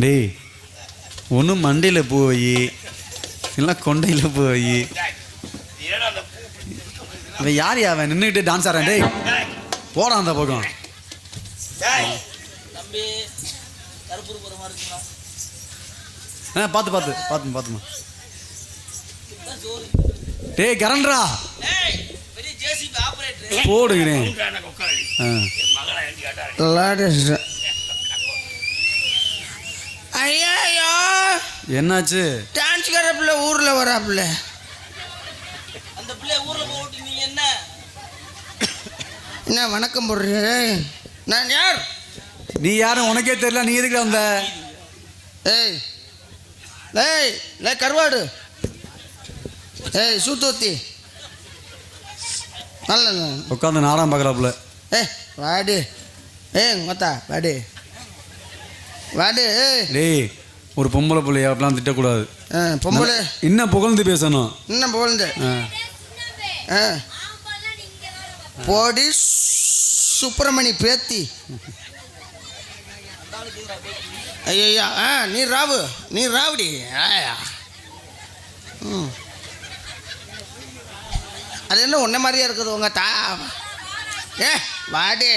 டேய் ஒன்று மண்டையில் போய் இல்லை கொண்டையில் போய் அவன் யார் அவன் நின்றுக்கிட்டு டான்ஸ் ஆடுறான். டேய் போடா அந்த பக்கம். பார்த்துமா டேய் கரண்டா போடுகிறேன். ஐயா என்னாச்சு? டான்ஸ் பிள்ளை ஊர்ல வராப்புல. அந்த பிள்ளை ஊர்ல போட்டு நீங்க என்ன வணக்கம் போடுற? நான் யார்? நீ யாரும் உனக்கே தெரியல. நீ எதுக்கு வந்த? ஏய் ஏய் லே கருவாடு, ஏய் சூத்தூத்தி நல்ல உட்காந்து நாடாம் பார்க்குறாப்புல. வாடு மொத்தா வாடு வாடு. டேய் ஒரு பொம்பளை பிள்ளைய அப்படிலாம் திட்டக்கூடாது. பொம்பளை இன்னும் புகழ்ந்து பேசணும். இன்னும் புகழ்ந்து போடி சுப்பிரமணி பேத்தி. ஐயா நீ ராவடி. அது என்ன ஒன்றை மாதிரியா இருக்குது உங்க வாடி.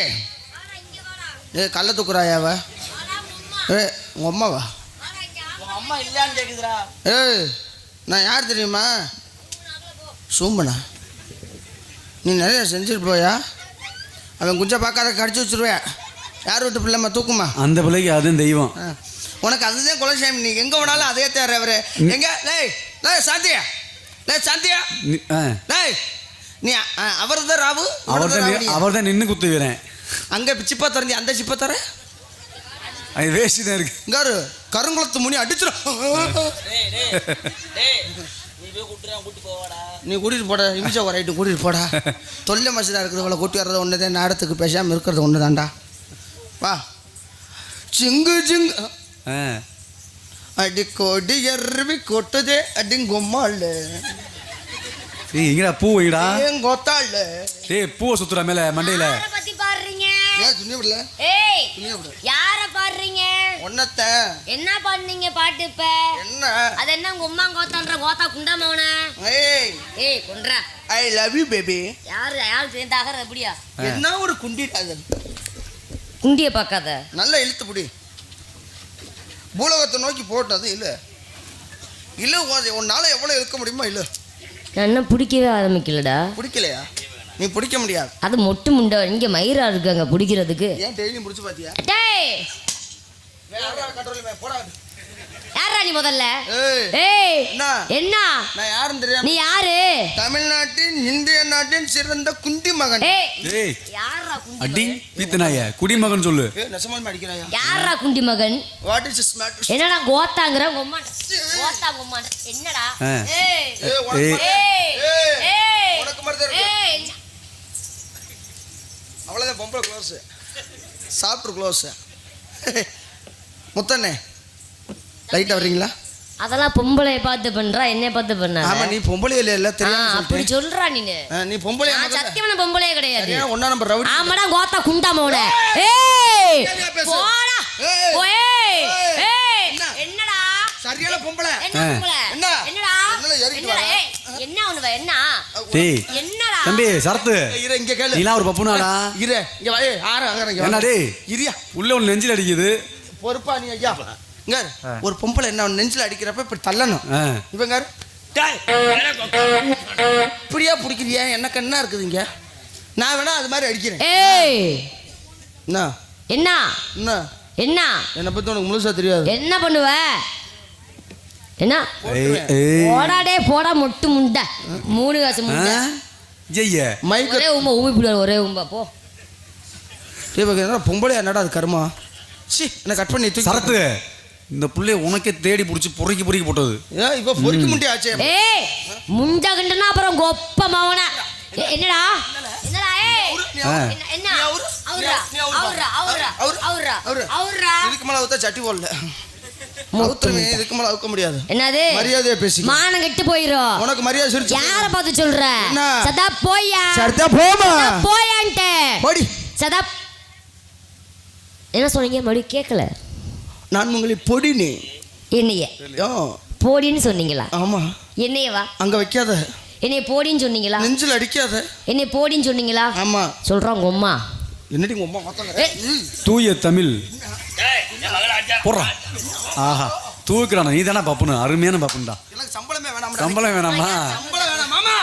கள்ள தூக்குறாயாவ? உங்க அம்மாவா? அம்மா இல்லையான்னு கேக்குதுடா. நான் யார் தெரியுமா? சூம்பனா. நீ நிறைய செஞ்சுட்டு போயா? அவன் குஞ்சா பார்க்காத கடிச்சு வச்சிருவேன். யார் வீட்டு பிள்ளைம்மா தூக்குமா? அந்த பிள்ளைக்கு அதுவும் தெய்வம். உனக்கு அதுதான் குலசாமி. நீ எங்கே வேணாலும் அதே தேர். அவரு எங்க சாந்தியா சாந்தியா நீ அவர் தான் ராவு. அவர் தான் நின்று குத்துக்கிறேன். அங்கே சிப்பா திறந்தி அந்த சிப்பா தர அது வேஸ்ட் தான் இருக்கு. இங்காரு கருங்குளத்து முனி அடிச்சிடும். நீ கூட்டிட்டு போட இமிச்சா வரைட்டு கூட்டிட்டு போடா. தொல்லை மசதா இருக்குது. இவ்வளோ கூட்டி வர்றது ஒன்று தான். நாடத்துக்கு பேசாமல் இருக்கிறது ஒன்று தான்டா. வா சிங்கு சிங்கு அடி கொடி எருவி கொட்டுதே அடிங்கொம்மாள். எங்கடா பூ வைடா கொத்தாள். ஏய் பூவை சுத்துற மேல மண்டையில. யார பாடுறீங்க? ஒன்னத்த என்ன பண்ணீங்க பாட்டு? இப்ப என்ன அது என்ன உங்க உம்மா கோத்தான்ற கோத்தா குண்டாமவன? ஏய் குன்றா. I love you baby. யாரு சேர்ந்தாகற அப்படியா? என்ன ஒரு குண்டி குண்டிய பார்க்காத. நல்லா இழுத்து புடி. பூலகத்தை நோக்கி போட்டது இல்ல இல்ல. உன்னால எவ்வளவு இழுக்க முடியுமா? இல்ல என்ன பிடிக்கவே ஆரம்பிக்கலடா. பிடிக்கலையா? நீ பிடிக்க முடியாது. அது மொட்டு முண்டை. இங்க மயிரா இருக்காங்க பிடிக்கிறதுக்கு. ஏன் டெய்லியும் பிடிச்சு பாத்தியா? யாரா நீ முதல்ல? என்ன நான் யாரும் தெரியாது. நீ யாரு? தமிழ்நாட்டின் இந்திய நாட்டின் சிறந்த குண்டி மகன். யாரா அடி பீத்தனாய குடிமகன் சொல்லு. நெசமாலுமே அடிக்கறாயா? யாரா குண்டி மகன்? What is this matter? என்னடா கோத்தாங்கற உம்மா? கோத்தா உம்மா என்னடா? உனக்கு மறதே இருக்கு. அவ்வளவுதான் பொம்பளை க்ளோஸ். சாப்பிட்டு க்ளோஸ். முத்தண்ணே லைட்டா வர்றீங்களா? அதெல்லாம் பொம்பளைய பார்த்து பண்றா, என்னைய பார்த்து பண்ணா? ஆமா நீ பொம்பளை இல்ல தெரியாம அப்படி சொல்றா நீ பொம்பளை. நான் சத்தியமான பொம்பளையே கிடையாது. ஒண்ணா நம்பர் ரவுடி. ஆமாடா கோத்தா குண்டாமோட. ஏய் போடா. என்னடா சரியான பொம்பளை? என்னடா என்ன ஒண்ணுவ? என்ன டேய் என்னடா தம்பி சரத்து இரு இங்க கேளு. நீலாம் ஒரு பப்புனாடா. இரு இங்க வா. ஆற அங்க என்ன டேய் இரியா உள்ள ஒன்னு நெஞ்சில அடிக்குது. பொறுப்பா நீ ஐயா. இங்க ஒரு பொம்பளை என்ன நெஞ்சில அடிக்கிறப்ப இப்படி தள்ளணும். இவங்க இப்படியா பிடிக்கிறியா? எனக்கு என்ன இருக்குதுங்க? நான் வேணா அது மாதிரி அடிக்கிறேன். என்ன என்ன என்ன என்ன என்னை பத்தி உனக்கு முழுசா தெரியாது. என்ன பண்ணுவ? என்ன போடாடே போடா மொட்டு முண்டை 3 காசு முண்டை. ஒரே உமா ஊமி ஒரே உம்பா போ. பொம்பளை என்னடா அது கர்மா? சி என்ன கட் பண்ணி தூக்கி. சரத்து இந்த புள்ளைய உனக்கே தேடி புடிச்சு பொறுக்கி போட்டது. இப்ப பொறுக்கி முண்டியாச்சே. ஏய் முண்டை கண்டனா அப்புறம் கொப்ப மாவன. என்னடா என்னடா? என்ன அவரா இதுக்கு மேல ஊத்த சட்டி போடல. இதுக்கு மேல அவுக்க முடியாது. என்னது மரியாதையா பேசி மானம் கெட்டு போயிரும். உனக்கு மரியாதை சிரிச்சு யார பார்த்து சொல்ற? சதா போயா சதா போமா போயான்ட்டே போடி. சதா என்ன சொன்னீங்க? மறுபடி கேட்கல. நான் உங்களை பொடினே. என்னைய போடின்னு சொன்னீங்களா? ஆமா. என்னையவா? அங்க வைக்காத. என்னைய போடின்னு சொன்னீங்களா? நெஞ்சில் அடிக்காத. என்னைய போடின்னு சொன்னீங்களா? ஆமா. சொல்றான் உங்க அம்மா. என்னடி உங்க அம்மா மாத்தாங்க? தூய தமிழ் போடுறான். ஆஹா தூக்குறானா? நீ தானே பப்புனு, அருமையான பப்புன்டா. எனக்கு சம்பளமே வேணாம். சம்பளம் வேணாமா? சம்பளம் வேணாம் மாமா.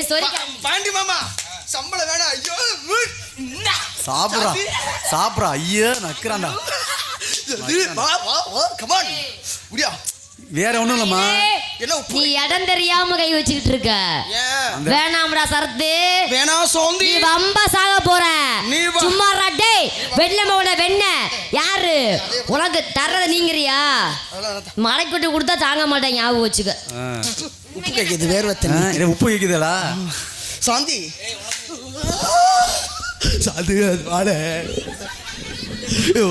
சாரி பாண்டி மாமா, சம்பளம் வேணாம். ஐயோ சாப்பிட்றா சாப்பிட்றா. ஐயோ நக்குறான்டா. வா வா வா கமான் முடியா. வேற ஒண்ணும் இல்லம்மா. என்ன நீ இடம் தெரியாம கை வச்சுக்கிட்டு இருக்க. வேணாம்டா சரத்து, வேணாம் சோந்தி. நீ வம்பா சாக போற. சும்மா ராட்டே வெள்ளமோட வெண்ண யாரு உனக்கு தர்றத நீங்கறியா? மலை கொட்டி கொடுத்தா தாங்க மாட்டேன், ஞாபகம் வச்சுக்க. உப்பு கேக்குது, வேர்வை தண்ணி. உப்பு கேக்குதா சாந்தி? சாந்தி வாழ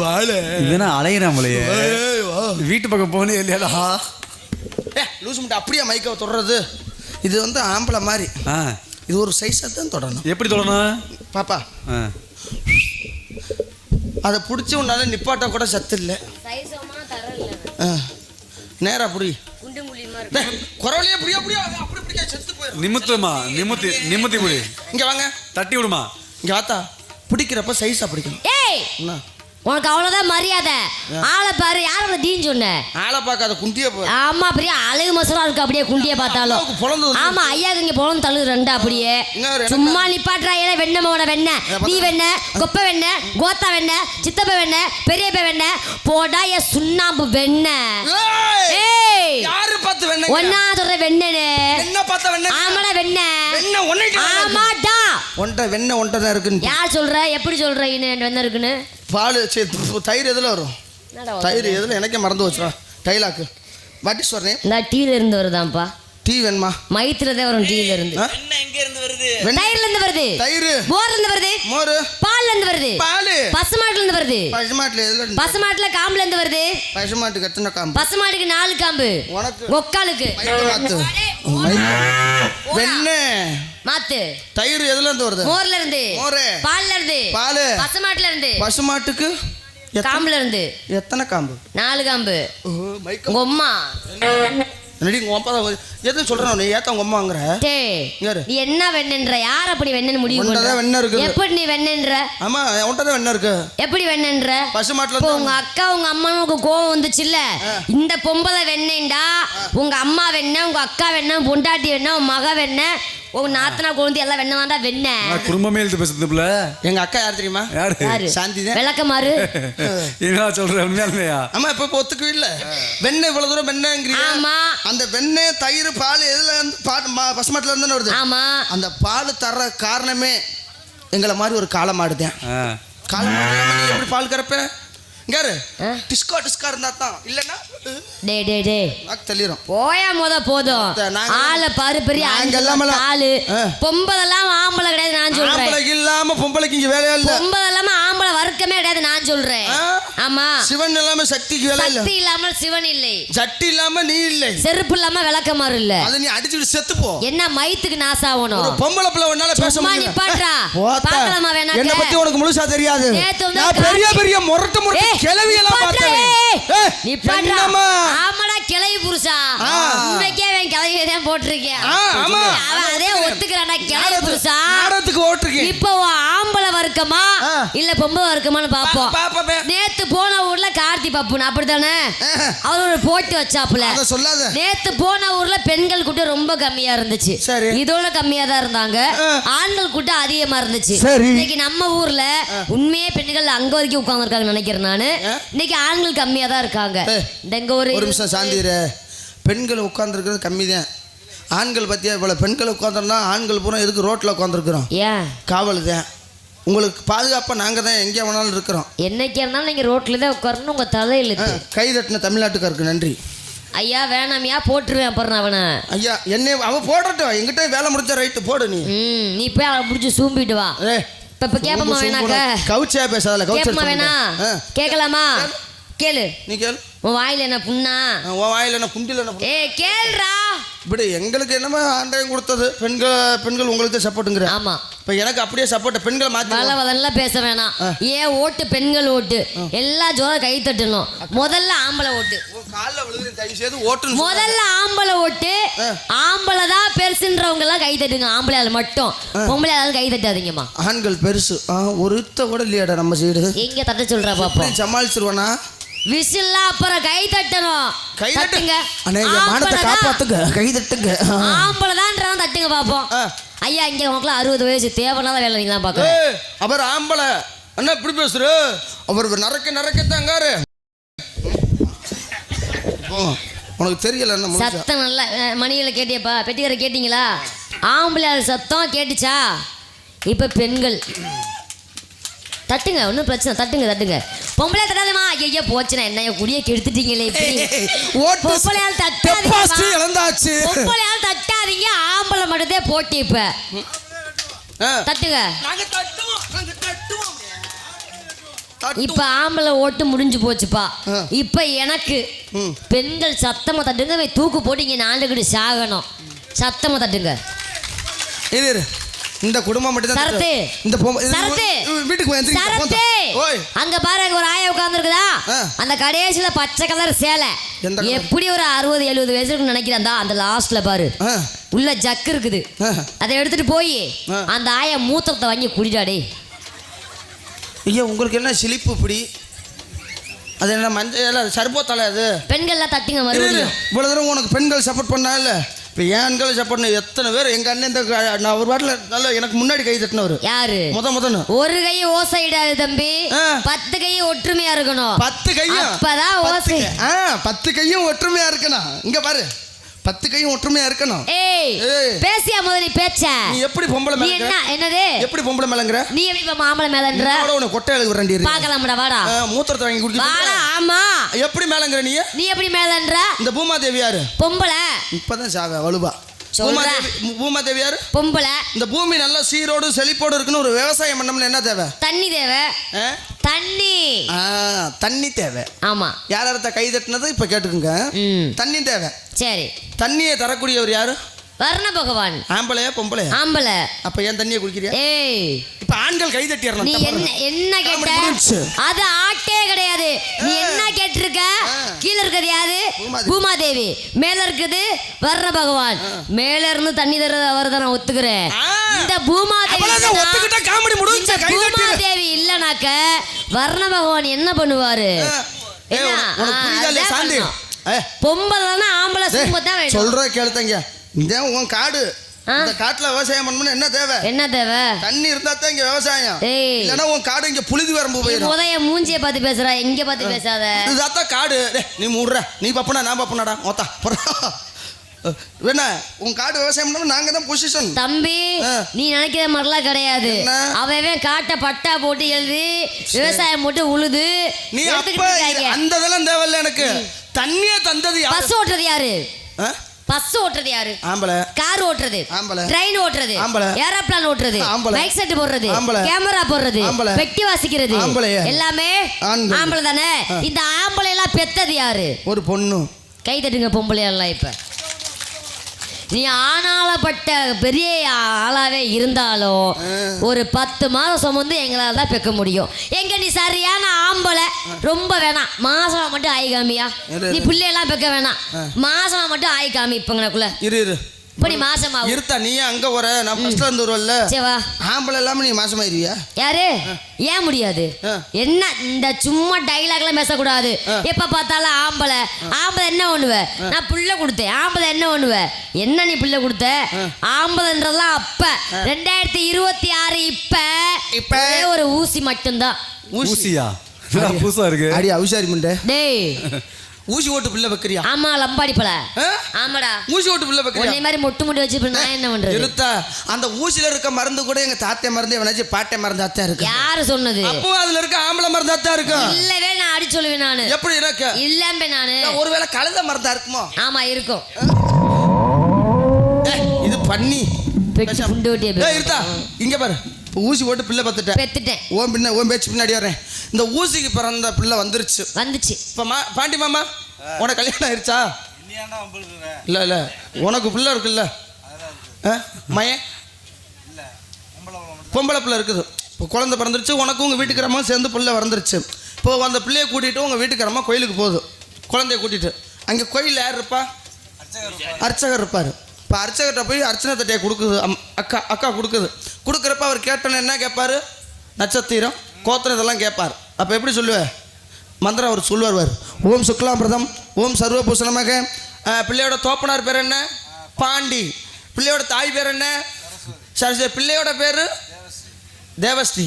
வாழ இதுனா அலையிறாமலையே. வீட்டு பக்கம் போனே இல்லையாடா? லூஸ் முட்டை அப்படியே மைக்கை தொடறது. இது வந்து ஆம்பளை மாதிரி. இது ஒரு சைஸாக தான் தொடரணும். எப்படி தொடரணும் பாப்பா? அதை பிடிச்சி உன்னால நிப்பாட்ட கூட சத்து இல்லை. நேரா புடி குறவலையே புடியா புடியா அப்படி பிடிக்க செத்து போய் நிமித்துமா நிமித்தி நிமித்தி புடி. இங்கே வாங்க, தட்டி விடுமா. இங்கே வாத்தா. பிடிக்கிறப்ப சைஸாக பிடிக்கணும். ஏய் என்ன உனக்கு அவ்வளோதான் மரியாதை. ஆளை பாரு. யாரோட தீன்னு சொன்ன? ஆளை பார்க்காத குண்டியே போ. ஆமா பெரிய அழகு மசரா இருக்கு அப்படியே குண்டியை பார்த்தாலும். ஆமா ஐயாக்கு இங்க பொழந்து தள்ளு ரெண்டா அப்படியே. சும்மா நிப்பாட்டுறா. ஏன்னா வெண்ணமோட வெண்ண, நீ வெண்ண, கொப்ப வெண்ண, கோத்தா வெண்ண, சித்தப்ப வெண்ண, பெரியப்ப வெண்ண, போடா என் சுண்ணாம்பு வெண்ண. ஏய் யாரு பார்த்து வெண்ண? ஒன்னா சொல்ற வெண்ணனே. என்ன பார்த்த வெண்ண? ஆமாடா வெண்ண. வெண்ண ஒண்ணே. ஆமாடா ஒன்றை வெண்ண ஒன்றை தான் இருக்குன்னு. யார் சொல்ற? எப்படி சொல்ற? இன்னும் வெண்ண இருக்குன்னு. பால் தயிர் எதில் வரும்? தயிர் எதில்? எனக்கே மறந்து வச்சுரா dialogue. What is your name? நான் டீல இருந்து வருதாம்ப்பா. டீ வேணுமா? மைத்திரதே வரும் டீல இருந்து. என்ன எங்க இருந்து வருது? தயிர்ல இருந்து வருது. தயிர். மோர்ல இருந்து வருது. மோர். பால்ல இருந்து வருது. பால். பசுமாட்டுல இருந்து வருது. பசுமாட்டுல எதுல? பசுமாட்டுல காம்புல இருந்து வருது. பசுமாட்டுக்கு எத்தனை காம்பு? பசுமாட்டுக்கு 4 காம்பு. உனக்கு ஒக்காலுக்கு வெண்ணே மாத்து. தயிர் எதுல இருந்து வருது? மோர்ல இருந்து. மோர். பால்ல இருந்து. பால். பசுமாட்டுல இருந்து. பசுமாட்டுக்கு காம்புல இருந்து. எத்தனை காம்பு? 4 காம்பு. உங்க அம்மா என்னடி உங்க அப்பா எதுவும் சொல்றேன். நீ ஏத்த உங்க அம்மாங்கற? நீ என்ன வெண்ணன்ற? யார் அப்படி வெண்ணன்னு முடிவு பண்ற? வெண்ண இருக்கு. எப்படி நீ வெண்ணன்ற? ஆமா உன்கிட்ட தான் வெண்ண இருக்கு. எப்படி வெண்ணன்ற? பசுமாட்டுல இருந்து. உங்க அக்கா உங்க அம்மாவுக்கு கோவம் வந்துச்சுல்ல, இந்த பொம்பளை வெண்ணேண்டா, உங்க அம்மா வெண்ண, உங்க அக்கா வெண்ண, பொண்டாட்டி வெண்ண, உன் மக வெண்ண, உங்க நாத்தனா குழந்தை எல்லாம் வெண்ண தான்டா வெண்ண. குடும்பமே எழுத்து பேசுதுல. எங்க அக்கா யார் தெரியுமா? யாரு? சாந்தி தான். விளக்கமாறு. என்ன சொல்ற? உண்மையா? ஆமா இப்ப ஒத்துக்கவே இல்ல. வெண்ணெய் இவ்வளவு தூரம் வெண்ணங்கிறீங்க. ஆமா. அந்த வெண்ணெய் தயிர் பால் எதுல பசுமாட்டுல இருந்து வருது? ஆமா. அந்த பால் தர்ற காரணமே எங்களை மாதிரி ஒரு காளை மாடுதான். காளை மாடு எப்படி பால் கறப்ப? இங்காரு டிஸ்கா டிஸ்கா இருந்தா தான். இல்லன்னா நாக்கு தள்ளிரும். போயா போதும். ஆளை பாரு பெரிய ஆளு. பொம்பளெல்லாம் ஆம்பளை கிடையாது நான் சொல்றேன். ஆம்பளை இல்லாம பொம்பளைக்கு இங்க வேலையா இல்ல. பொம்பளை இல்லாம ஆம்பளை வர்க்கமே கிடையாது நான் சொல்றேன். ஆமா. சிவன் இல்லாம சக்திக்கு வேலை இல்ல. சக்தி இல்லாம சிவன் இல்லை. சட்டி இல்லாம நீ இல்லை. செருப்பு இல்லாம விளக்கமாறு இல்ல. அத நீ அடிச்சிட்டு செத்து போ. என்ன மயித்துக்கு நாசாவணும்? ஒரு பொம்பளை பிள்ளை உன்னால பேச முடியல. நீ பாட்றா. பார்க்கலாமா வேணா? என்ன பத்தி உனக்கு முழுசா தெரியாது. நான் பெரிய பெரிய முரட்டு கிளவி எல்லாம் பார்த்தேன். நீ பாட்றா. ஆமாடா கிளவி புருஷா. உனக்கே அவன் கிளவியை தான் போட்டுருக்கேன். ஆமா. அவன் அதே ஒத்துக்கறானே கிளவி புருஷா. நாடத்துக்கு ஓட்டுறீங்க. இப்போ ஆம்பளை வர்க்கமா இல்ல பொம்பளை வர்க்கமான்னு பாப்போம். நேத்து போன ஊர்ல கார்த்தி பப்புன் அப்படித்தானே அவர் ஒரு போட்டி வச்சாப்புல. சொல்லாத. நேத்து போன ஊர்ல பெண்கள் கூட்டம் ரொம்ப கம்மியா இருந்துச்சு. இதோட கம்மியா தான் இருந்தாங்க. ஆண்கள் கூட்டம் அதிகமா இருந்துச்சு. இன்னைக்கு நம்ம ஊர்ல உண்மையே பெண்கள் அங்க வரைக்கும் உட்கார்ந்து இருக்காங்க நினைக்கிறேன் நானு. இன்னைக்கு ஆண்கள் கம்மியா தான் இருக்காங்க. ஒரு நிமிஷம் சாந்திர. பெண்கள் உட்கார்ந்து இருக்கிறது கம்மி தான். ஆண்கள் பத்தியா இவ்வளவு பெண்கள் உட்கார்ந்தோம்னா ஆண்கள் பூரா எதுக்கு ரோட்ல உட்காந்துருக்கிறோம்? காவல் தான். உங்களுக்கு பாதுகாப்பா நாங்க தான் எங்க வேணாலும் இருக்கிறோம். என்னைக்கு இருந்தாலும் நீங்க ரோட்ல தான் உட்காரணும். உங்க தலையில கை தட்டின தமிழ்நாட்டுக்காருக்கு நன்றி. ஐயா வேணாமியா போட்டுருவேன் அப்புறம் அவனை. ஐயா என்ன அவ போடட்டும். எங்கிட்ட வேலை முடிஞ்ச ரைட்டு போடு. நீ போய் அவளை பிடிச்சி சூம்பிட்டு வா. இப்ப கேப்பமா வேணாக்க கவுச்சியா பேசாதல. கேப்பமா வேணா? கேட்கலாமா? கேளு. நீ கேளு. உன் வாயில என்ன புண்ணா? உன் வாயில என்ன புண்டில என்ன? கேளுடா. இப்படி எங்களுக்கு என்னமோ ஆண்டையும் கொடுத்தது பெண்கள் உங்களுக்கு சப்போர்ட்டுங்கிற. ஆமா இப்போ எனக்கு அப்படியே சப்போர்ட் பெண்களை மாற்றி வளவதெல்லாம் பேச வேணாம். ஏன் ஓட்டு பெண்கள் ஓட்டு எல்லா ஜோர கை தட்டணும். முதல்ல ஆம்பளை ஓட்டு முதல்ல ஆம்பளை ஓட்டு. ஆம்பளை தான் பெருசுன்றவங்க எல்லாம் கை தட்டுங்க. ஆம்பளையால மட்டும் பொம்பளை யாராவது கை தட்டாதீங்கம்மா. ஆண்கள் பெருசு ஒருத்த கூட இல்லையாடா நம்ம சைடு. எங்க தட்ட சொல்றா பாப்போம். சமாளிச்சிருவானா விசில்ல அப்புறம் கை தட்டணும். கை தட்டுங்க மானத்தை காப்பாத்துங்க. கை தட்டுங்க. ஆம்பளை தான் தட்டுங்க பாப்போம். ஐயா இங்க உனக்குலாம் 60 வயசு தேவையில்லாத வேலை நீங்க தான் பாக்க. அவர் ஆம்பளை அண்ணா இப்படி பேசுற. அவர் நரக்கத்தாங்காரு. உனக்கு தெரியல சத்தம் நல்லா மணிகளை கேட்டியப்பா. பெட்டிக்கார கேட்டீங்களா? ஆம்பளை சத்தம் கேட்டுச்சா? இப்ப பெண்கள் தட்டுங்க. ஒன்றும் பிரச்சனை தட்டுங்க. பொம்பளை தட்டாதமா. ஐயா போச்சுனா என்ன குடிய கெடுத்துட்டீங்களே. பொம்பளையால் தட்டாதீங்க. ஆம்பளை மட்டும்தே போட்டி. இப்ப தட்டுங்க. இப்ப ஆம்பளை ஓட்டு முடிஞ்சு போச்சுப்பா. இப்ப எனக்கு பெண்கள் சத்தமா தட்டுங்க. தூக்கு போட்டு இங்க 4 கடி சாகணும். சத்தமா தட்டுங்க. இந்த குடும்பம் மட்டும் சரத்து இந்த வீட்டுக்கு அங்க பாரு ஒரு ஆயா உட்கார்ந்துருக்குதா. அந்த கடைசியில பச்சை கலர் சேலை எப்படி ஒரு 60-70 வயசுக்கு நினைக்கிறேன். அந்த லாஸ்ட்ல பாரு உள்ள ஜக்கு இருக்குது. அதை எடுத்துட்டு போய் அந்த ஆயா மூத்திரத்தை வாங்கி குடிடாடே. ஐயா உங்களுக்கு என்ன சிலிப்பு இப்படி? அது என்ன மஞ்சள் சர்போத்தால அது பெண்கள்லாம் தட்டிங்க மறுபடியும். இவ்வளவு தூரம் உனக்கு பெண்கள் சப்போர்ட் பண்ணா இல்ல. இப்போ ஏன் ஆண்களை சப்போர்ட் பண்ண எத்தனை பேர் எங்க அண்ணன் இந்த நான் ஒரு வாட்டில் நல்லா எனக்கு முன்னாடி கை தட்டினவர் யாரு? முதன்னு ஒரு கை ஓசையிடாது தம்பி. 10 கை ஒற்றுமையா இருக்கணும். 10 கையும் அப்பதான் ஓசை. 10 கையும் ஒற்றுமையா இருக்கணும். இங்க பாரு 10 கையும் ஒற்றுமையா இருக்கணும். ஏய் பேசியா முதல்ல பேச்ச. நீ எப்படி பொம்பளை மேல என்ன என்னது? எப்படி பொம்பளை மேலங்கற? நீ எப்படி மாமளை மேலன்ற? உன கொட்டை எழுது ரெண்டு இருக்கு. பார்க்கலாம்டா வாடா. மூத்திரத்தை வாங்கி குடிச்சு வாடா. ஆமா எப்படி மேலங்கற நீ? நீ எப்படி மேலன்ற? இந்த பூமாதேவி யாரு? பொம்பளை. இப்பதான் சாவ வலுவா. பூமாதேவி யாரு? பொம்பளை. இந்த பூமி நல்ல சீரோடு செழிப்போடு இருக்குன்னு ஒரு விவசாயம் பண்ணோம்னா என்ன தேவை? தண்ணி தேவை. தண்ணி தேவை. ஆமா யாரத்த கை தட்டினது இப்ப கேட்டுக்குங்க. தண்ணி தேவை. சரி தண்ணியை தரக்கூடியவர் யாரு? வர்ண பகவான். ஆம்பளையா பொம்பளையா? ஆம்பளை. அப்ப ஏன் தண்ணியை குடிக்கிறியா? ஏய் இப்ப ஆண்கள் கை தட்டிறணும். நீ என்ன கேட்ட? அது ஆட்டே கிடையாது. நீ என்ன கேட்டிருக்க? கீழ இருக்குது யாரு? பூமாதேவி. மேல இருக்குது வர்ண பகவான். மேல இருந்து தண்ணி தர அவர்தான் நான் ஒத்துக்கிறேன். இந்த பூமாதேவி ஒத்துக்கிட்ட காமெடி முடிஞ்சு. பூமாதேவி இல்லனாக்க வர்ண பகவான் என்ன பண்ணுவாரு? பொம்பளை தானே ஆம்பளை சும்மா சொல்ற கேளுத்தங்க. இந்த உன் காடு இந்த காட்டுல விவசாயம் பண்ணணும் என்ன தேவை? என்ன தேவை? தண்ணி இருந்தா தான் இங்க விவசாயம். இல்லனா உன் காடு இங்க புழுதி வரம்பு போயிடும். உதய மூஞ்சியை பார்த்து பேசுறா. எங்க பார்த்து பேசாத. இதுதான் காடு. நீ மூடுற. நீ பப்பனா நான் பப்பனாடா மொத்தா வேணா உன் காடு விவசாயம் பண்ணணும். நாங்க தான் பொசிஷன் தம்பி. நீ நினைக்கிற மாதிரிலாம் கிடையாது. அவன் காட்டை பட்டா போட்டு எழுதி விவசாயம் போட்டு உழுது. நீ அந்த இதெல்லாம் தேவையில்ல எனக்கு. தண்ணியை தந்தது பஸ் ஓட்டுறது யாரு? பஸ் ஓட்டுறது யாரு? ஆம்பளை. கார் ஓட்டுறது ஆம்பளை. ட்ரெயின் ஓட்டுறது ஆம்பளை. ஏரோப்ளேன் ஓட்டுறது ஆம்பளை. பைக் செட் போடுறது ஆம்பளை. கேமரா போடுறது ஆம்பளை. பெட்டி வாசிக்கிறது எல்லாமே ஆம்பளை தானே. இந்த ஆம்பளை எல்லாம் பெத்தது யாரு? ஒரு பொண்ணு. கை தட்டுங்க பொம்பளை எல்லாம். இப்ப நீ ஆனாலப்பட்ட பெரிய ஆளாவே இருந்தாலும் ஒரு 10 மாதம் சுமந்து எங்களால் தான் பெக்க முடியும். எங்க நீ சரியான ஆம்பளை ரொம்ப வேணாம். மாசமா மட்டும் ஆய் காமியா. நீ பிள்ளையெல்லாம் பெக்க வேணாம். மாசமா மட்டும் ஆய் காமி. இப்பங்கனக்குள்ள இரு இப்போ நீ மாசமா இருத்தா. நீ அங்க வர நான் ஃபர்ஸ்ட்ல இருந்து வருவல்ல. சேவா ஆம்பளை இல்லாம நீ மாசமாயிருவியா? யாரு? ஏன் முடியாது? என்ன இந்த சும்மா டைலாக்லாம் பேசக்கூடாது. எப்ப பார்த்தாலும் ஆம்பளை என்ன ஒண்ணுவ? நான் புள்ள கொடுத்தேன். ஆம்பளை என்ன ஒண்ணுவ? என்ன நீ புள்ள கொடுத்த? ஆம்பளைன்றதெல்லாம் அப்ப 2026 இப்ப ஒரு ஊசி மட்டும்தான். ஊசியா? புதுசா இருக்கு. அடி அவுசாரி முண்டே. டேய் ஊசி ஓட்டு பிள்ளை வைக்கிறியா? ஆமா லம்பாடி பழ. ஆமாடா ஊசி ஓட்டு பிள்ளை வைக்கிறியா? உன்னை மாதிரி மொட்டு முடி வச்சு நான் என்ன பண்றது? இருத்தா அந்த ஊசில இருக்க மருந்து கூட எங்க தாத்தே மருந்து எவனாச்சு பாட்டே மருந்து அத்தா இருக்கு. யாரு சொன்னது? அப்போ அதுல இருக்க ஆம்பளை மருந்து அத்தா இருக்கு. இல்லவே நான் அடி சொல்லுவேன் நானு. எப்படி இருக்கு? இல்லம்பே நானு. ஒருவேளை கழுத மருந்தா இருக்குமோ? ஆமா இருக்கும். இது பண்ணி பெட்டி புண்டு ஓட்டியே. டேய் இருத்தா இங்க பாரு. ஊசி போட்டு பிள்ளை பெத்துட்டேன். ஓன் பேச்சு பின்னாடி வரேன். இந்த ஊசிக்கு பிறந்த பிள்ளை வந்துருச்சு. இப்போ பாண்டி மாமா உனக்கு கல்யாணம் ஆயிடுச்சா? இல்லை இல்லை உனக்கு பிள்ளை இருக்குல்ல மயன் பொம்பளை பிள்ளை இருக்குது. இப்போ குழந்தை பிறந்துருச்சு, உனக்கும் உங்கள் வீட்டுக்காரம்மா சேர்ந்து பிள்ளை வளர்ந்துருச்சு. இப்போ அந்த பிள்ளையை கூட்டிகிட்டு உங்கள் வீட்டுக்காரம்மா கோயிலுக்கு போகுது. குழந்தைய கூட்டிகிட்டு அங்கே கோயிலில் யார் இருப்பா? அர்ச்சகர் இருப்பார். இப்போ அர்ச்சகர்கிட்ட போய் அர்ச்சனை தட்டையை கொடுக்குது. அக்கா கொடுக்குது. கொடுக்குறப்ப அவர் கேட்டோன்னு என்ன கேட்பார்? நட்சத்திரம் கோத்திரம் இதெல்லாம் கேட்பார். அப்போ எப்படி சொல்லுவேன்? மந்திரம் அவர் சொல்லுவார். ஓம் சுக்லாம்பிரதம் ஓம் சர்வபூஷணமாக. பிள்ளையோட தோப்பனார் பேர் என்ன? பாண்டி. பிள்ளையோட தாய் பேர் என்ன? சரி. பிள்ளையோட பேர் தேவஸ்ரீ.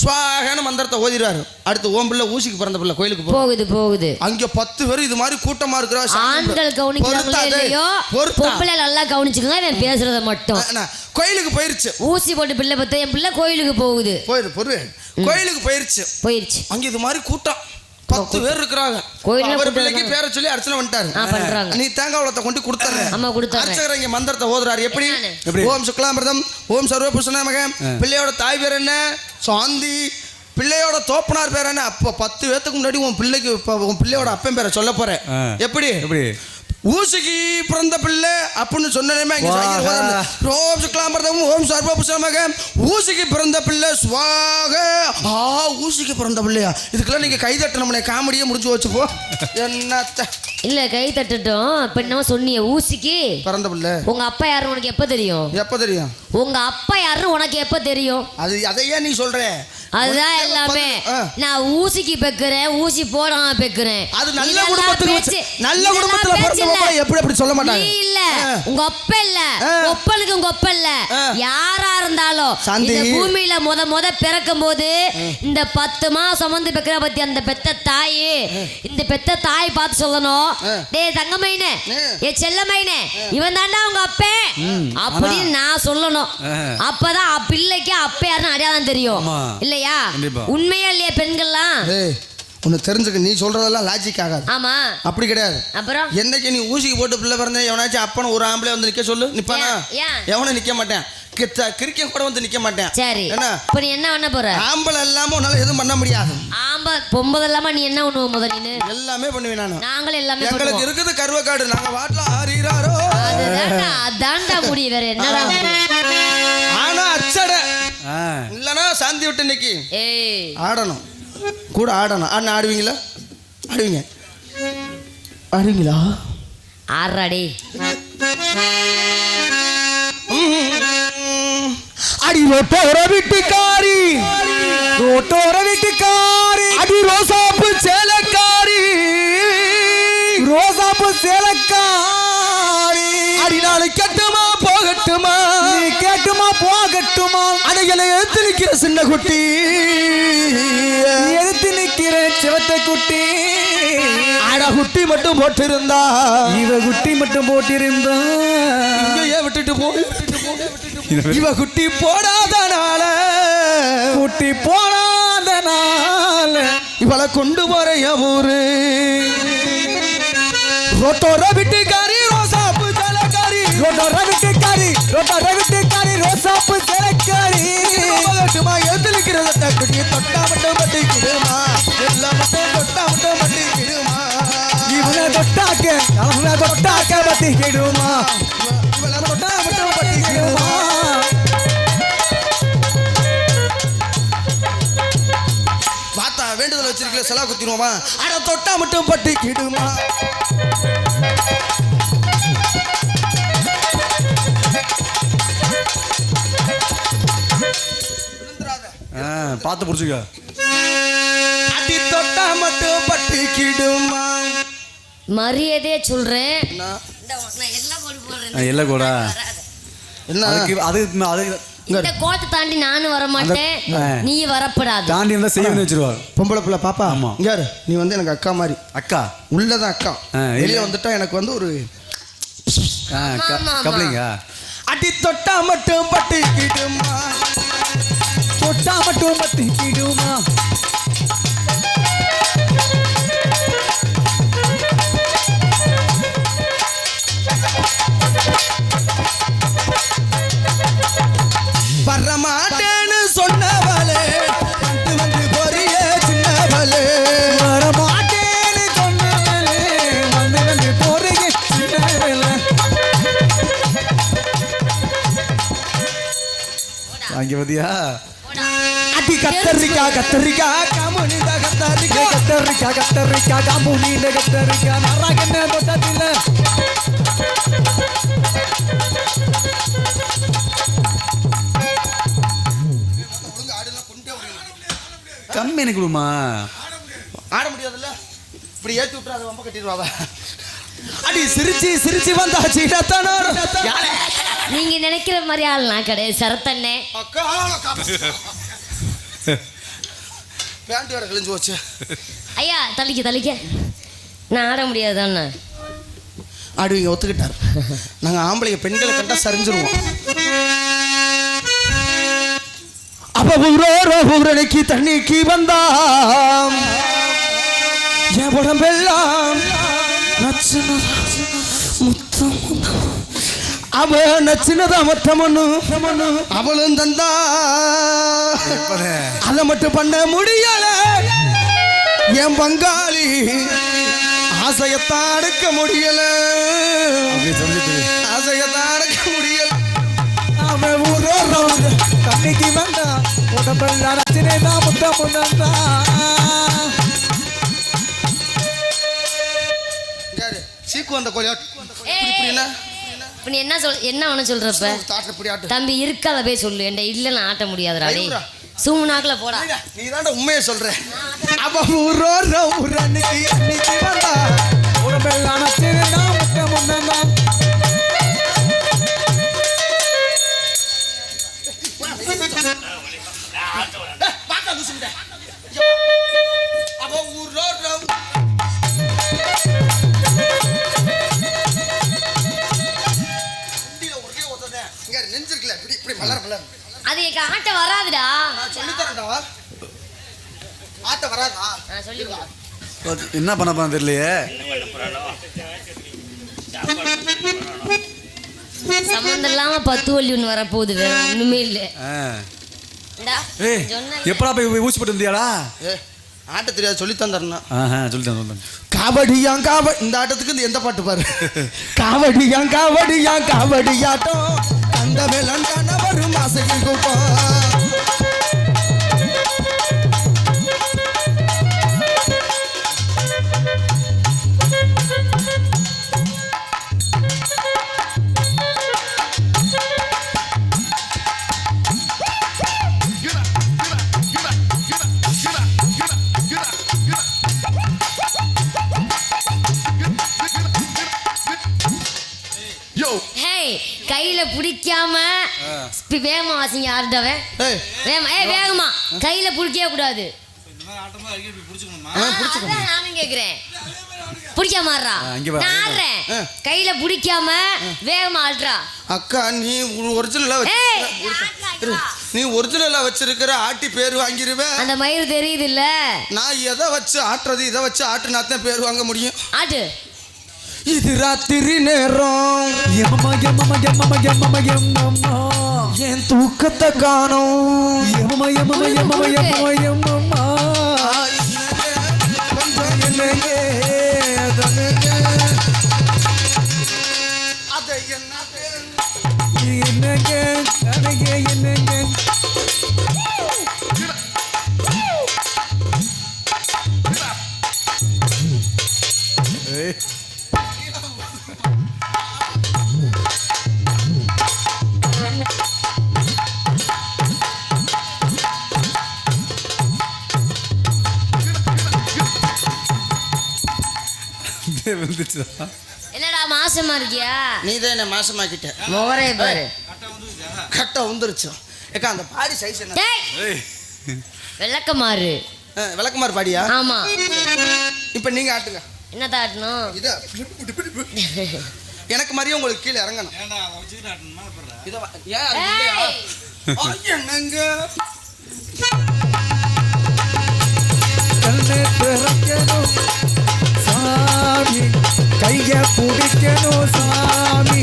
ஸ்வாகான மந்திரத்தை ஓதிடுவாரு. அடுத்து ஓம் பிள்ளை ஊசிக்கு பிறந்த பிள்ளை கோயிலுக்கு போகுது. அங்க 10 பேர் இது மாதிரி கூட்டமா இருக்கிற ஆண்கள் கவனிக்கிறாங்களோ இல்லையோ, பொம்பளை நல்லா கவனிச்சுக்கங்க. இவன் பேசுறத மட்டும். கோயிலுக்கு போயிருச்சு. ஊசி போட்டு பிள்ளை பத்த என் பிள்ளை கோயிலுக்கு போகுது. கோயிலுக்கு போயிருச்சு. அங்க இது மாதிரி கூட்டம் 10 பேர் இருக்கிறாங்க. ஒரு பிள்ளைக்கு பேரை சொல்லி அர்ச்சனை பண்ணிட்டாரு. நீ தேங்காய் வளத்தை கொண்டு கொடுத்தாரு. அர்ச்சகர் இங்க மந்திரத்தை ஓதுறாரு. எப்படி? ஓம் சுக்லாமிரதம் ஓம் சர்வபூஷணமாக. பிள்ளையோட தாய் பேர் என்ன? சாந்தி. பிள்ளையோட தோப்பனார் பேர் என்ன? அப்போ 10 பேத்துக்கு முன்னாடி உன் பிள்ளையோட அப்பன் பேரை சொல்ல போறேன். எப்படி? ஊசிக்கு பிறந்த பிள்ளை அப்படின்னு சொன்னேமே. ஓம் சுக்லாமிரதம் ஓம் சர்வபூஷணமாக. ஊசிக்கு பிறந்த பிள்ளை ஸ்வாக. ஊசிக்கு பிறந்த பிள்ளையா? இதுக்கெல்லாம் நீங்க கை தட்டணும்னே. காமெடியே முடிஞ்சு வச்சு போ. என்னத்த இல்ல கை தட்டட்டும். இப்ப என்ன சொன்னீங்க? ஊசிக்கு பிறந்த பிள்ளை. உங்க அப்பா யாருன்னு உனக்கு எப்ப தெரியும்? உங்க அப்பா யாருன்னு உனக்கு எப்ப தெரியும்? அதையே நீ சொல்ற. அதுதான் எல்லாமே. நான் ஊசிக்கு பெக்குறேன், ஊசி போடாம பெக்குறேன். அது நல்ல குடும்பத்துல பிறந்தவங்க எப்படி சொல்ல மாட்டாங்க. நீ இல்ல, உங்க அப்பா இல்ல, ஒப்பனுக்கு உங்க அப்பா இல்ல, யாரா இருந்தாலும் இந்த பூமியில முத பிறக்கும் போது இந்த 10 மாசம் சுமந்து பெக்கிற பத்தி அந்த பெத்த தாய், இந்த பெத்த தாய் பார்த்து சொல்லணும், டேய் தங்கமைனே, ஏ செல்லமைனே, இவன் தாண்டா உங்க அப்பே அப்படின்னு நான் சொல்லணும். அப்பதான் பிள்ளைக்கு அப்ப யாருன்னு அடையாளம் தெரியும். இல்லையா? உண்மையா இல்லையா பெண்கள்லாம்? உன்னை தெரிஞ்சுக்க. நீ சொல்றதெல்லாம் லாஜிக் ஆகாது. ஆமா, அப்படி கிடையாது. அப்புறம் என்னைக்கு நீ ஊசிக்கு போட்டு பிள்ளை பிறந்த எவனாச்சும் அப்பன ஒரு ஆம்பளை வந்து நிக்க சொல்லு, நிப்பானா? எவனும் நிக்க மாட்டேன். கிரிக்கெட் கூட வந்து நிக்க மாட்டேன். சரி, இப்ப நீ என்ன பண்ண போற? ஆம்பளை இல்லாம உன்னால எதுவும் பண்ண முடியாது. பொம்பளை இல்லாம நீ என்ன பண்ணுவ? முதல்ல நீ எல்லாமே பண்ணுவேன். நாங்களும் எல்லாமே. எங்களுக்கு இருக்குது கருவக்காடு. நாங்க வாட்ல ஆறீராரோ. அதான்டா முடியும். வேற என்னடா? ஆனா அச்சட இல்லனா சாந்தி விட்டு இன்னைக்கு ஆடணும். கூட ஆடணும். ஆடுவீங்களா? ஆடுவீங்களா? ஆறாடி அடி ரோட்டோர வீட்டுக்காரி, அடி ரோசாப்பு சேலக்காரி, அடி நாளை கட்டுமா போகட்டுமா, அடைகளை எடுத்து நிற்கிற சின்ன குட்டி, எடுத்து நிற்கிற சிவத்தை குட்டி, குட்டி மட்டும் போட்டிருந்தா, இங்கேயே விட்டுட்டு போய் இவ குட்டி போடாதனால இவளை கொண்டு போற ஊரு. ரோட்டோர வீட்டுக்காரி ரோசாப்பு சேலக்காரி, ரோசாப்பு சேலக்காரி, எதிர்க்கிறத குட்டி தொட்டா மட்டும் பட்டிக்கிடுமா, எல்லாம் மட்டும் தொட்டா மட்டும் பட்டிக்கிடுமா, இவனை தொட்டாக்க பட்டிக்கிடுமா, இவளை தொட்டா மட்டும் பட்டிக்கிடுமா. வாத்தா வேண்டுதல் வச்சிருக்கல செலா குத்திடுவோமா? அட தொட்டா மட்டும் பட்டிக்கிடுமா. பார்த்து புடிச்சுக்க. அடி தொட்டா மட்டும் பட்டிக்கிடுமா. மரியாதையே சொல்றேன். எல்லாம் கூட இந்த கோட்டை தாண்டி நானும் வர மாட்டேன், நீ வரப்படாது. தாண்டி இருந்தா செய்யணும் வச்சிருவாரு. பொம்பளை பிள்ளை பாப்பா. ஆமா, நீ வந்து எனக்கு அக்கா மாதிரி. அக்கா உள்ளதான் அக்கா. வெளியே வந்துட்டா எனக்கு வந்து ஒரு கப்ளிங்க. அடி தொட்டா மட்டும் பட்டிக்கிடுமா, வரமாட்டேன்னு சொன்னவளே, வந்து பொரிய சின்னவளே, வரமாட்டேன்னு சொன்னவளே, வந்து பொரிய அங்க பாத்தியா அடி கத்தரிக்கா கத்தரிக்கா காமுனிதா கத்தரிக்கா கத்தரிக்கா கத்தரிக்கா காமுனில கத்தரிக்கா நரகன தொட்டதில்ல கம்மி கொடுமா ஆட முடியாதுல்ல இப்படி ஏத்தி விட்டுற அதை ரொம்ப கட்டிடுவாங்க அடி சிரிச்சு சிரிச்சு வந்தாச்சு நீங்க நினைக்கிற மாதிரி ஆள் நான் கிடையாது சரத்தண்ணே அக்கா பேண்ட் வேற கிழிஞ்சு போச்சு ஐயா தள்ளிக்க நான் ஆட முடியாது தானே ஆடுவீங்க ஒத்துக்கிட்டார் நாங்கள் ஆம்பளைங்க பெண்களை கண்டா சரிஞ்சிருவோம் அப்ப ஊரணிக்கு தண்ணிக்கு வந்தாம் என் உடம்பெல்லாம் முத்தம் அவ நச்சினதா மொத்தமனு அவளும் தந்தா அதை மட்டும் பண்ண முடியல என் பங்காளி ஆசையத்தான் அடக்க முடியல ஆசையத்தான் அடக்க முடியல அவன் ஊரோ தண்ணிக்கு வந்தா உடம்பெல்லாம் நச்சினதா மொத்தமும் தந்தா சீக்கு வந்த கோழியாட்டு நீ என்ன ஒண்ணு சொல்றப்ப தம்பி இருக்காத போய் சொல்லு என்கிட்ட இல்ல நான் ஆட்ட முடியாதுடா டேய் சூமுனாக்குல போடா நீ தான்டா உண்மையை சொல்ற அப்ப ஊரோ ஊரன்னைக்கு அன்னைக்கு வந்தா உடம்பெல்லாம் நச்சினதா மொத்தமும் தந்தா அது எனக்கு ஆட்ட வராதுடா ஆட்ட வராதா என்ன பண்ண போறேன் தெரியலையே சம்பந்தம் இல்லாம 10 வள்ளி ஒன்று வரப்போகுது வேற ஒண்ணுமே இல்லை எப்படா போய் ஊசி போட்டு வந்தியாடா ஆட்ட தெரியாது சொல்லி தந்தா சொல்லிட்டேன் காவடியா இந்த ஆட்டத்துக்கு இந்த எந்த பாட்டு பாரு காவடியா காவடியாட்டம் அந்த வேளாண் வரும் மாசையில் கூப்பம் கையில பிடிக்காம வேகமா வாசிங்க ஆடுறவன் வேகமா கையில பிடிக்கவே கூடாது நானும் கேக்குறேன் பிடிக்காம ஆடுறா நான் ஆடுறேன் கையில பிடிக்காம வேகமா ஆடுறா அக்கா நீ ஒரிஜினலா வச்சிருக்கிற ஆட்டி பேர் வாங்கிருவேன் அந்த மயிறு தெரியுது இல்ல நான் எதை வச்சு ஆட்டுறது இதை வச்சு ஆட்டுனாத்தான் பேர் வாங்க முடியும் ஆட்டு இது ராத்திரி நேரம் என் தூக்கத்தை காணோம் என்னடா மாசமா இருக்கியா நீ தான் என்ன மாசமாக்கிட்ட முகரே பாரு கட்ட வந்துருச்சு ஏக்கா அந்த பாடி சைஸ் என்ன விளக்கமாறு பாடியா ஆமா இப்ப நீங்க ஆட்டுங்க என்ன தாட்டணும் எனக்கு மாதிரியே உங்களுக்கு கீழே இறங்கணும் என்னங்க சாமி கைய பிடிக்கணும் சாமி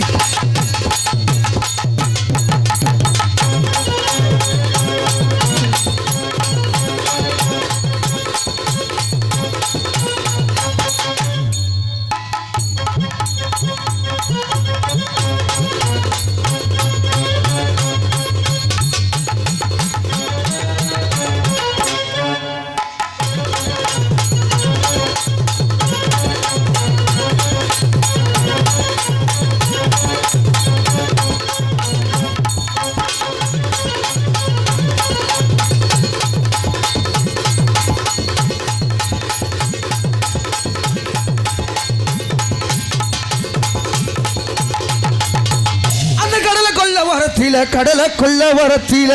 வரத்தில கடலை கொள்ள வரத்தில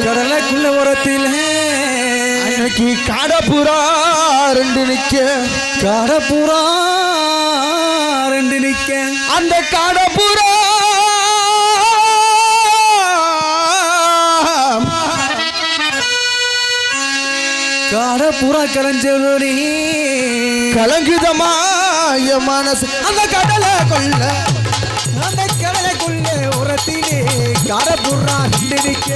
கடலைக்குள்ள உரத்தில் அன்னைக்கு காடப்புறா ரெண்டு நிக்க காடப்புறா ரெண்டு நிக்க அந்த காடப்புறா காடப்புறா கலஞ்சோடி கலங்குதமா என் மனசு அந்த கடலை கொள்ள அந்த கடலைக்குள்ள உரத்திலே காடப்புறா ரெண்டு நிக்க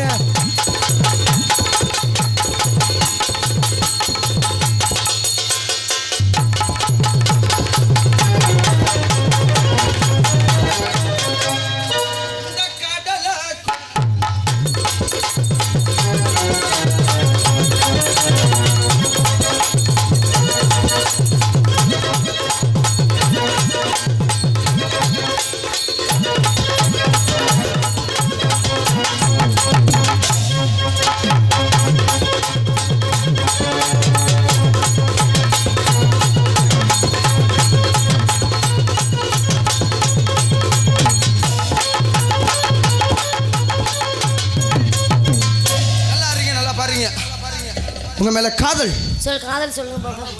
உங்க மேல காதல் சொல் காதல் சொல்லுங்க பாப்போம்.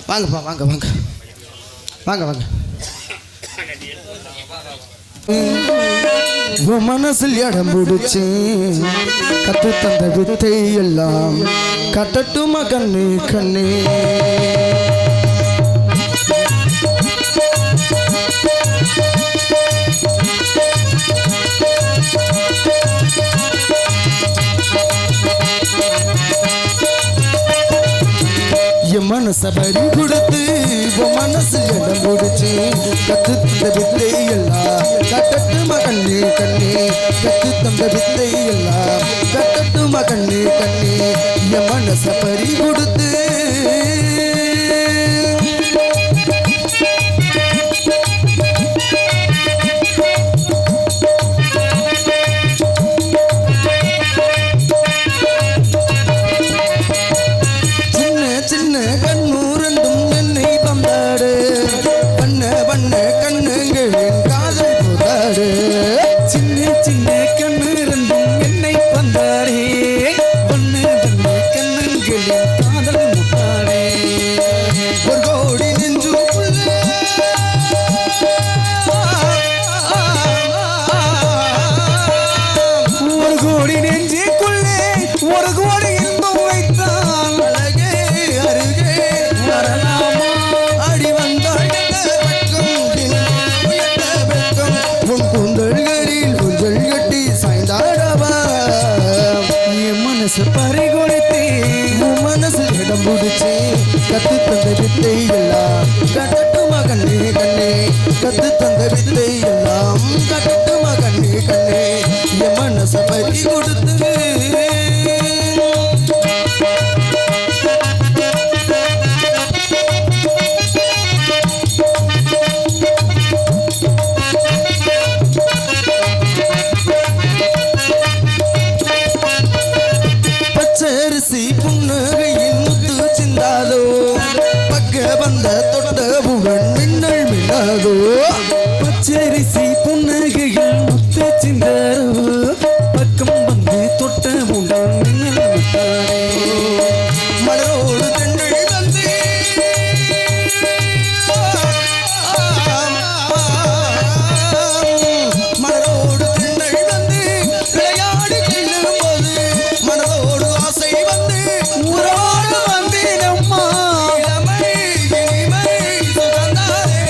வாங்கப்பா வாங்க வாங்க வாங்க வாங்க உன் மனசில் இடம் பிடிச்சு கத்து தந்த வித்தை எல்லாம் கட்டட்டுமா கண்ணு கண்ணே என் மனசை பறி கொடுத்து உன் மனசில் இடம் பிடிச்சி கத்து தந்த வித்தை எல்லாம் கட்டட்டுமா கண்ணே கண்ணே கத்து தந்த வித்தை எல்லாம் கட்டட்டுமா கண்ணே கண்ணே என் மனசை பறி கொடுத்து கத்து தந்த வித்தை எல்லாம் கட்டட்டுமா கண்ணே கண்ணே கத்து தந்த வித்தை எல்லாம் கட்டட்டுமா கண்ணே கண்ணே என் மனசை பறி கொடுத்து பச்சரிசி புன்னகையின் முத்து சிந்தாதோ பக்க வந்த தொட்டவுடன் மின்னல் மின்னாதோ பச்சரிசி புன்னகையில் முத்து சிந்தாரோ பக்கம் வந்து தொட்டவுடன் மின்னல் விட்டாரே மலரோடு தென்றல் வந்து மலரோடு தென்றல் வந்து விளையாடி செல்லும் போது மனதோடு ஆசை வந்து ஊரோடு வந்திடம்மா இளமை இனிமை சுகந்தாரே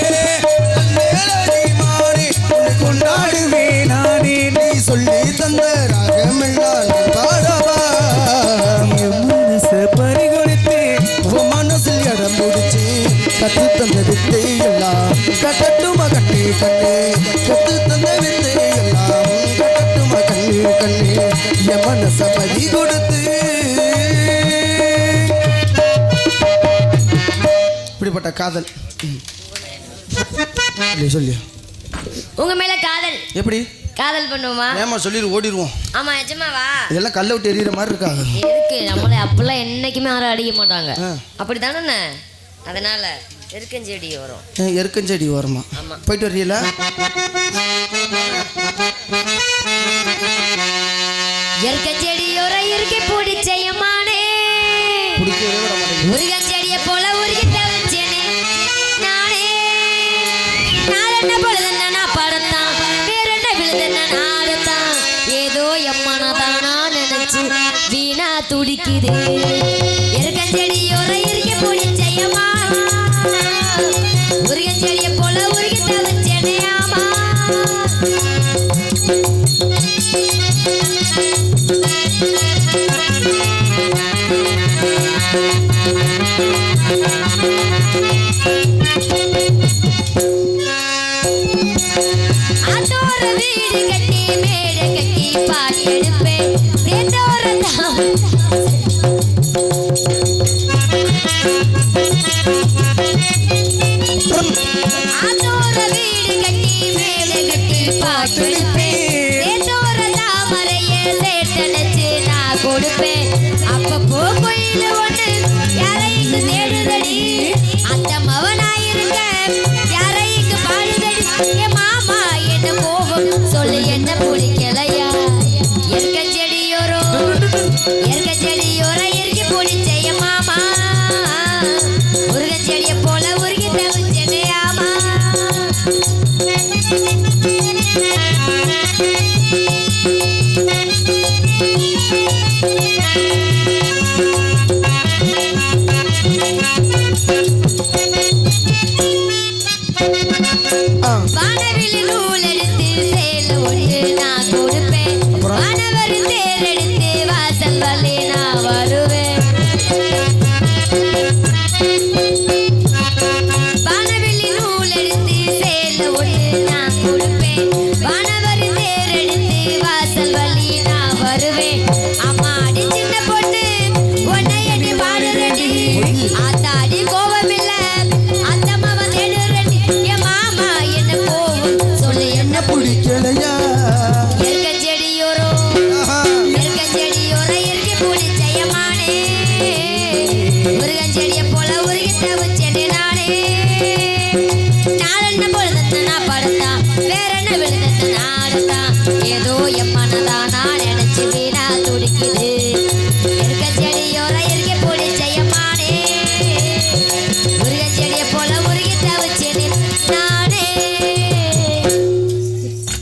மேலடி மாறி உன்னை கொண்டாடுவேன் நானே நீ சொல்லி தந்த ராகமெல்லாம் நான் பாடவா மனசை பறிகொடுத்தே உன் மனசில் இடம் பிடிச்சி கத்து தந்த வித்தை எல்லாம் கட்டட்டுமா கண்ணே கண்ணே கத்து தந்த வித்தை எல்லாம் கட்டட்டுமா கண்ணே கண்ணே என் மனசை பறி கொடுத்து இப்படிப்பட்ட காதல் சொல்லி உங்க மேல காதல் எப்படி காதல் பண்ணுவோமா ஏமா சொல்லிடு ஓடிடுவோம் ஆமா நிஜமாவா இதெல்லாம் கல்லை விட்டு எறிகிற மாதிரி இருக்காது எதுக்கு நம்மள அப்பெல்லாம் என்னைக்குமே யாரும் அடிக்க மாட்டாங்க ஆ. அப்படித்தானே அதனால எருக்கஞ்செடி வரும். எருக்கஞ்செடி வருமா? போயிட்டு வரீங்களா? எருக்கஞ்செடியோர இருக்கு பிடிச்சயமானே முருகஞ்செடியை போல உருகி தவிச்சேனே நானே. நாளென்ன பொழுதுன்னா நான் படத்தான் வேற என்ன விழுதுன்னா நாடுத்தான் ஏதோ எம்மனதானா நினைச்சு வீணா துடிக்குது. எருக்கஞ்செடியோர இருக்கு பிடிச்சயமா முருகஞ்செடியை போல உருகி தவிச்சேனே ஆமா. அதோர வீடு கட்டி மேடை கட்டி பாட்டெடுப்பேன் சேத்தோர அதோர வீடு கட்டி மேடை கட்டி பாட்டெடுப்பேன் சேத்தோர தாமரைய சேட்டனைச்சு நான் கொடுப்பேன். அப்பப்போ கோயில ஒண்ணு யாரைக்கு தேடுதடி அந்த மவனாயிருக்க யாரைக்கு பாடுதடி என் மாமா என்ன கோபம் சொல்லு என்ன பிடிக்கலையா. எருக்கஞ்செடியோரோ இறுக்கி பிடிச்ச மாமா முருகஞ்செடியை போல உருகி தவிச்சனே ஆமா. வானவில்லி நூல் எடுத்து சேல ஒன்று நான் கொடுப்பேன். வானவர் தேர் எடுத்து வாசல் வழி நான் வருவேன். வானவில்லி நூல் எடுத்து சேல ஒன்று நான் கொடுப்பேன். வானவர் தேர் எடுத்து வாசல் வழி நான் வருவேன். அம்மாடி சின்ன பொண்ணு உன்னை எண்ணி பாடுறடி ஆத்தாடி கோபமில்ல அந்த மாவன் தேடுறடி என் மாமா என்ன கோவம் சொல்லு என்ன பிடிக்கலையா. எருக்கஞ்செடியோரோ இறுக்கி பிடிச்சயமானே முருகஞ்செடியை போல உருகி தவிச்சேனே நானே. நாளென்ன பொழுதுன்னு நான் படுத்தான் வேற என்ன விழுதுன்னு நாடுத்தான் ஏதோ எம்மன